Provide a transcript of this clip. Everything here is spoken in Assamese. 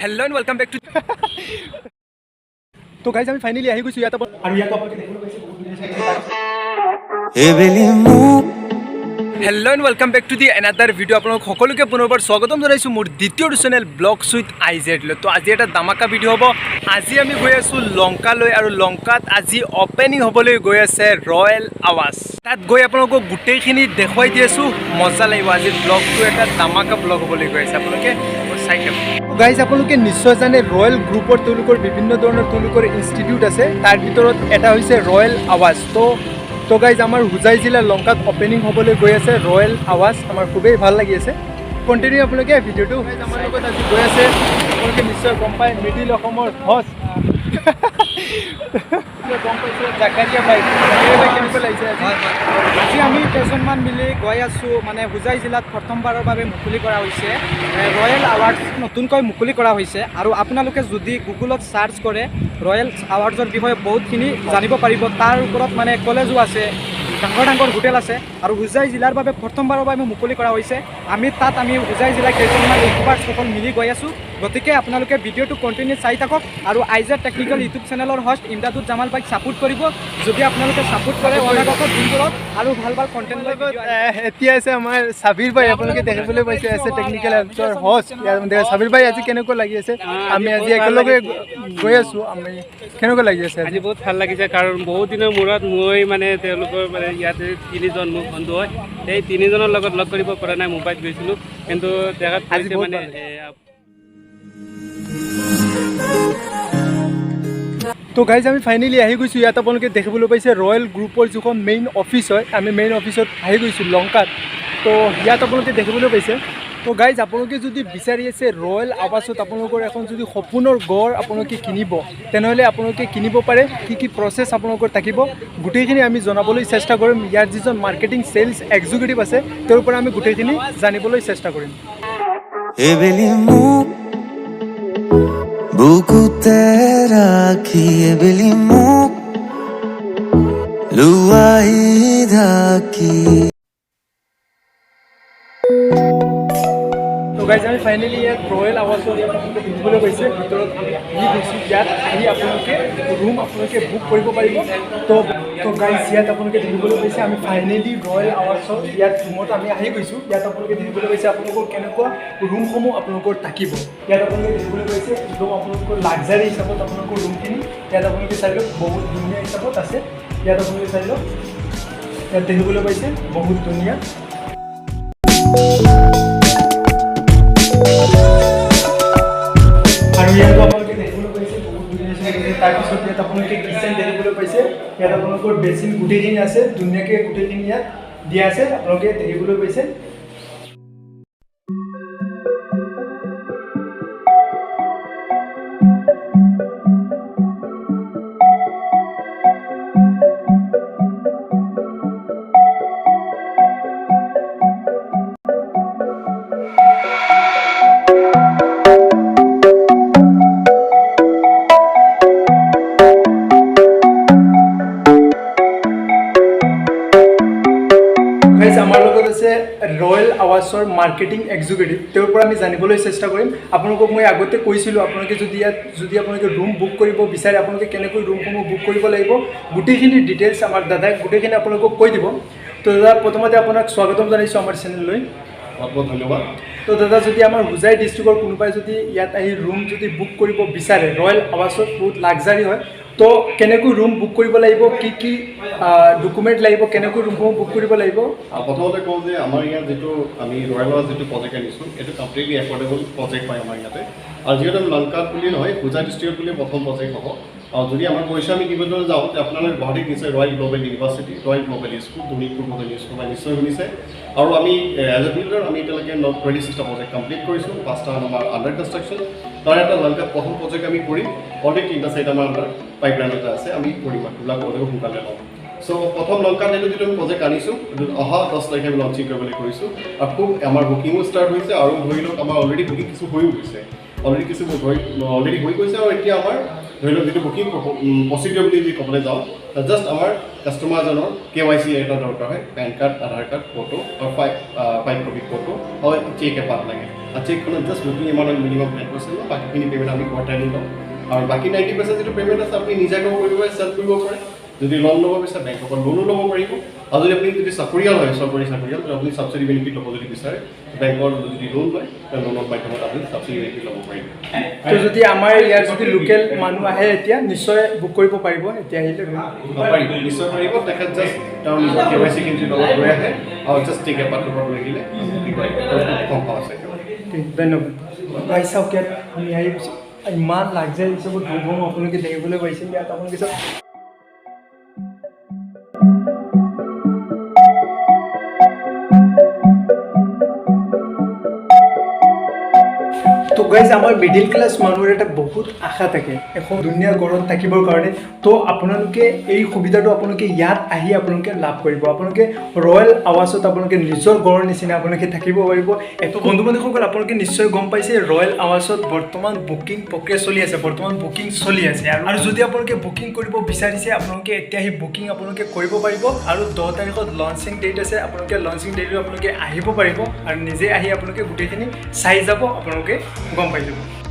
Hello and welcome back to तो गाइस আমি ফাইনালি আহি গৈছো ইয়াত আৰু ইয়াত আপোনালোকে দেখিবলৈ পাইছে বহুত ধুনীয়া hello and welcome back to the another video আপোনালোক সকলোকে পুনৰবাৰ স্বাগতম জনাইছো মোৰ দ্বিতীয় চেনেল ব্লগছ উইথ আইজেড লৈ তো আজি এটা দামাকা ভিডিও হ'ব আজি আমি গৈ আছো লংকালৈ আৰু লংকাত আজি ওপেনিং হ'বলৈ গৈ আছে ৰয়েল আৱাজ তাত গৈ আপোনালোকক গোটেইখিনি দেখুৱাই দি আছো মজা লাগিব আজি ব্লগটো এটা দামাকা ব্লগ হ'বলৈ গৈ আছে আপোনালোকে চাই থাকক গাইজ আপোনালোকে নিশ্চয় জানে ৰয়েল গ্ৰুপৰ তেওঁলোকৰ বিভিন্ন ধৰণৰ তেওঁলোকৰ ইনষ্টিটিউট আছে তাৰ ভিতৰত এটা হৈছে ৰয়েল আৱাজ তো গাইজ আমাৰ হুজাই জিলাৰ লংকাত ওপেনিং হ'বলৈ গৈ আছে ৰয়েল আৱাজ আমাৰ খুবেই ভাল লাগি আছে কণ্টিনিউ আপোনালোকে ভিডিঅ'টো আমাৰ লগত আজি গৈ আছে আপোনালোকে নিশ্চয় গম পায় মিডিল অসমৰ হজ গম পাইছে জাকাৰিয়া বাইক কেনেকৈ লাগিছে আজি আমি কেইজনমান মিলি গৈ আছোঁ মানে হুজাই জিলাত প্ৰথমবাৰৰ বাবে মুকলি কৰা হৈছে ৰয়েল আৱাৰ্ডছ নতুনকৈ মুকলি কৰা হৈছে আৰু আপোনালোকে যদি গুগলত চাৰ্চ কৰে ৰয়েল আৱাৰ্ডছৰ বিষয়ে বহুতখিনি জানিব পাৰিব তাৰ ওপৰত মানে কলেজো আছে ডাঙৰ ডাঙৰ হোটেল আছে আৰু হুজাই জিলাৰ বাবে প্ৰথমবাৰৰ বাবে মুকলি কৰা হৈছে আমি হুজাই জিলাৰ কেইজনমান ইউটিউবাৰসকল মিলি গৈ আছোঁ গতিকে আপোনালোকে ভিডিঅ'টো কণ্টিনিউ চাই থাকক আৰু আইজেড টেকনিকেল ইউটিউব চেনেলৰ host Imdadul Jamal bike support কৰিব যদি আপোনালোকে ছাপোৰ্ট কৰে অনাগত দিনবোৰত আৰু ভাল ভাল কণ্টেণ্ট লৈ এতিয়া আছে আমাৰ সাবিৰ ভাই আপোনালোকে দেখিবলৈ পাইছে আছে টেকনিকেল এপছৰ হোষ্ট সাবিৰ ভাই আজি কেনেকুৱা লাগি আছে আমি আজি একেলগে গৈ আছোঁ আমি কেনেকুৱা লাগি আছে আজি বহুত ভাল লাগিছে কাৰণ বহুত দিনৰ মূৰত মই মানে তেওঁলোকৰ মানে ইয়াতে তিনিজন মোৰ বন্ধু হয় সেই তিনিজনৰ লগত লগ কৰিব পৰা নাই মুম্বাইত গৈছিলোঁ কিন্তু দেখাত পাইছে মানে তো গাইজ আমি ফাইনেলি আহি গৈছোঁ ইয়াত আপোনালোকে দেখিবলৈ পাইছে ৰয়েল গ্ৰুপৰ যিখন মেইন অফিচ হয় আমি মেইন অফিচত আহি গৈছোঁ লংকাত তো ইয়াত আপোনালোকে দেখিবলৈ পাইছে তো গাইজ আপোনালোকে যদি বিচাৰি আছে ৰয়েল আৱাজত আপোনালোকৰ এখন যদি সপোনৰ গড় আপোনালোকে কিনিব তেনেহ'লে আপোনালোকে কিনিব পাৰে কি প্ৰচেছ আপোনালোকৰ থাকিব গোটেইখিনি আমি জনাবলৈ চেষ্টা কৰিম ইয়াৰ যিজন মাৰ্কেটিং চেলছ এক্সিকিউটিভ আছে তেওঁৰ পৰা আমি গোটেইখিনি জানিবলৈ চেষ্টা কৰিম বুকুতে ৰাখিয়ে বেলি মুখ লুয়াই ঢাকি তো গাইজ আমি ফাইনেলি ইয়াত ৰয়েল আৱাজত আপোনালোকে দেখিবলৈ পাইছে ভিতৰত আমি আহি গৈছোঁ ইয়াত আহি আপোনালোকে ৰুম আপোনালোকে বুক কৰিব পাৰিব তো গাইজ ইয়াত আপোনালোকে দেখিবলৈ পাইছে আমি ফাইনেলি ৰয়েল আৱাজত ইয়াত ৰুমত আমি আহি গৈছোঁ ইয়াত আপোনালোকে দেখিবলৈ পাইছে আপোনালোকৰ কেনেকুৱা ৰুমসমূহ আপোনালোকৰ থাকিব ইয়াত আপোনালোকে দেখিবলৈ পাইছে একদম আপোনালোকৰ লাক্সাৰী হিচাপত আপোনালোকৰ ৰুমখিনি ইয়াত আপোনালোকে চাই লওক বহুত ধুনীয়া হিচাপত আছে ইয়াত আপোনালোকে চাই লওক ইয়াত দেখিবলৈ পাইছে বহুত ধুনীয়া আৰু ইয়াত আপোনালোকে দেখিবলৈ পাইছে বহুত ধুনীয়া তাৰপিছত ইয়াত আপোনালোকে কিচেন দেখিবলৈ পাইছে ইয়াত আপোনালোকৰ বেচিন গোটেইখিনি আছে ধুনীয়াকৈ গোটেইখিনি ইয়াত দিয়া আছে আপোনালোকে দেখিবলৈ পাইছে আমাৰ লগত আছে ৰয়েল আৱাজৰ মাৰ্কেটিং এক্সিকিউটিভ তেওঁৰ পৰা আমি জানিবলৈ চেষ্টা কৰিম আপোনালোকক মই আগতে কৈছিলোঁ আপোনালোকে যদি আপোনালোকে ৰুম বুক কৰিব বিচাৰে আপোনালোকে কেনেকৈ ৰুমসমূহ বুক কৰিব লাগিব গোটেইখিনি ডিটেইলছ আমাৰ দাদাই গোটেইখিনি আপোনালোকক কৈ দিব তো দাদা প্ৰথমতে আপোনাক স্বাগতম জনাইছোঁ আমাৰ চেনেললৈ বহুত বহুত ধন্যবাদ তো দাদা যদি আমাৰ হুজাই ডিষ্ট্ৰিক্টৰ কোনোবাই যদি ইয়াত আহি ৰুম যদি বুক কৰিব বিচাৰে ৰয়েল আৱাজত বহুত লাক্সাৰী হয় তো কেনেকৈ ৰুম বুক কৰিব লাগিব কি ডকুমেণ্ট লাগিব কেনেকৈ ৰুমসমূহ বুক কৰিব লাগিব প্ৰথমতে কওঁ যে আমাৰ ইয়াত যিটো আমি ৰয়েল আৱাজ যিটো প্ৰজেক্ট আনিছোঁ এইটো কমপ্লিটলি এফৰ্ডেবল প্ৰজেক্ট হয় আমাৰ ইয়াতে আৰু যিহেতু আমি লংকাত বুলি নহয় হুজাই ডিষ্ট্ৰিক্টত বুলি প্ৰথম প্ৰজেক্ট হ'ব আৰু যদি আমাৰ পইচা আমি দিবলৈ যাওঁ আপোনালোকে গুৱাহাটীত নিশ্চয় royal global university royal global school Dhunipur global school বা নিশ্চয় শুনিছে আৰু আমি এজ এ বিল্ডাৰ আমি এতিয়ালৈকে 26টা প্ৰজেক্ট কমপ্লিট কৰিছোঁ 5টা আমাৰ আণ্ডাৰ কনষ্ট্ৰাকশ্যন তাৰ এটা লংকাত প্ৰথম প্ৰজেক্ট আমি কৰিম অলৰেডি 3টা 4টা আমাৰ আণ্ডাৰ পাইপলাইনতে আছে আমি কৰিম এইবিলাক প্ৰজেক্ট সোনকালে ল'ম চ' প্ৰথম লংকাত এইটো যিটো আমি প্ৰজেক্ট আনিছোঁ অহা 10 তাৰিখে আমি লঞ্চিং কৰিবলৈ কৰিছোঁ আৰু খুব আমাৰ বুকিঙো ষ্টাৰ্ট হৈছে আৰু ধৰি লওক আমাৰ অলৰেডি বুকিং কিছু হৈও গৈছে অলৰেডি হৈ গৈছে আৰু এতিয়া আমাৰ ধৰি লওক যিটো বুকিং প্ৰচিডিঅ'ৰ বুলি যদি ক'বলৈ যাওঁ জাষ্ট আমাৰ কাষ্টমাৰজনৰ KYC এটা দৰকাৰ হয় পেন কাৰ্ড আধাৰ কাৰ্ড ফটো আৰু 5 কপি ফটো আৰু চেক এপাত লাগে চেকখনত জাষ্ট বুকিং এমাউণ্ট মিনিমাম 10% লওঁ, বাকীখিনি পে'মেণ্ট আমি কোৱাৰ্টাৰলি লওঁ আৰু বাকী 90% যিটো পে'মেণ্ট আছে আপুনি নিজাকৈ কৰিব পাৰে, চেল্ফ কৰিব পাৰে। যদি লোন ল'ব বিচাৰে বেংকৰ পৰা লোনো ল'ব পাৰিব আৰু যদি আপুনি যদি চাকৰিয়াল হয় চৰকাৰী চাকৰিয়াল আপুনি ছাবচিডি বেনিফিট ল'ব যদি বিচাৰে বেংকৰ যদি লোন লয় লোনৰ মাধ্যমত আপুনি ছাবচিডি বেনিফিট ল'ব পাৰিব। তো যদি আমাৰ ইয়াৰ যদি লোকেল মানুহ আহে এতিয়া নিশ্চয় বুক কৰিব পাৰিব এতিয়া আহিলে পাৰিব নিশ্চয় পাৰিব। তেখেত জাষ্ট তেওঁৰ নিজৰ KYC খিনি লগত লৈ আহে আৰু জাষ্ট টিক এপাত লৈ আহিলে কম পাৱা আছে। ধন্যবাদ। গাই চাওক ইয়াত আমি আহি ইমান লাগজাৰী হিচাপত ধুম আপোনালোকে দেখিবলৈ পাইছে ইয়াত আপোনালোকে চাওক তো গাইজ আমাৰ মিডিল ক্লাছ মানুহৰ এটা বহুত আশা থাকে এখন ধুনীয়া ঘৰত থাকিবৰ কাৰণে। তো আপোনালোকে এই সুবিধাটো আপোনালোকে ইয়াত আহি আপোনালোকে লাভ কৰিব। আপোনালোকে ৰয়েল আৱাসত আপোনালোকে নিজৰ ঘৰৰ নিচিনা আপোনালোকে থাকিব পাৰিব। এইটো বন্ধু বান্ধৱীসকল আপোনালোকে নিশ্চয় গম পাইছে ৰয়েল আৱাসত বৰ্তমান বুকিং প্ৰক্ৰিয়া চলি আছে, বৰ্তমান বুকিং চলি আছে আৰু যদি আপোনালোকে বুকিং কৰিব বিচাৰিছে আপোনালোকে এতিয়া আহি বুকিং আপোনালোকে কৰিব পাৰিব আৰু 10 তাৰিখত লঞ্চিং ডেট আছে। আপোনালোকে লঞ্চিং ডেটত আপোনালোকে আহিব পাৰিব আৰু নিজে আহি আপোনালোকে গোটেইখিনি চাই যাব, আপোনালোকে গম পাই যাব।